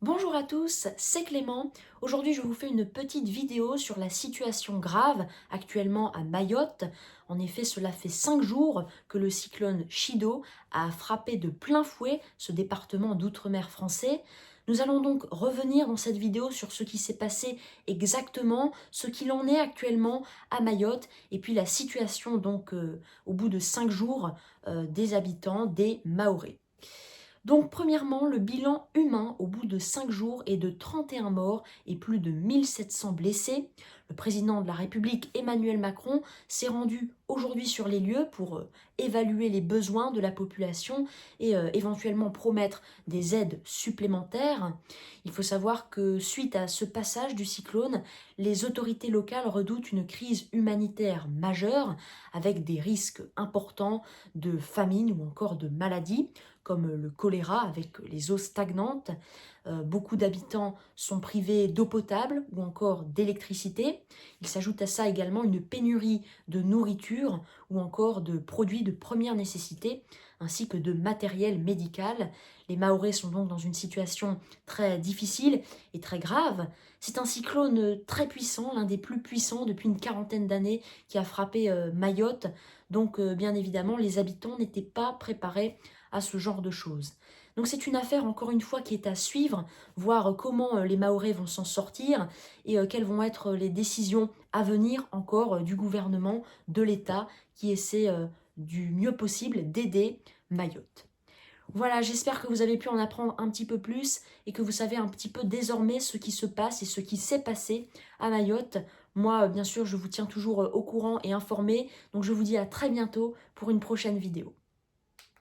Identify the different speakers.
Speaker 1: Bonjour à tous, c'est Clément. Aujourd'hui, je vous fais une petite vidéo sur la situation grave actuellement à Mayotte. En effet, cela fait 5 jours que le cyclone Chido a frappé de plein fouet ce département d'outre-mer français. Nous allons donc revenir dans cette vidéo sur ce qui s'est passé exactement, ce qu'il en est actuellement à Mayotte et puis la situation donc au bout de 5 jours des habitants des Mahorais. Donc premièrement, le bilan humain au bout de 5 jours est de 31 morts et plus de 1700 blessés. Le président de la République Emmanuel Macron s'est rendu aujourd'hui sur les lieux pour évaluer les besoins de la population et éventuellement promettre des aides supplémentaires. Il faut savoir que suite à ce passage du cyclone, les autorités locales redoutent une crise humanitaire majeure avec des risques importants de famine ou encore de maladie comme le choléra avec les eaux stagnantes. Beaucoup d'habitants sont privés d'eau potable ou encore d'électricité. Il s'ajoute à ça également une pénurie de nourriture ou encore de produits de première nécessité ainsi que de matériel médical. Les Mahorais sont donc dans une situation très difficile et très grave. C'est un cyclone très puissant, l'un des plus puissants depuis une quarantaine d'années qui a frappé Mayotte. Donc bien évidemment, les habitants n'étaient pas préparés à ce genre de choses. Donc c'est une affaire encore une fois qui est à suivre, voir comment les Mahorais vont s'en sortir et quelles vont être les décisions à venir encore du gouvernement, de l'État qui essaie du mieux possible d'aider Mayotte. Voilà, j'espère que vous avez pu en apprendre un petit peu plus et que vous savez un petit peu désormais ce qui se passe et ce qui s'est passé à Mayotte. Moi, bien sûr, je vous tiens toujours au courant et informé, donc je vous dis à très bientôt pour une prochaine vidéo.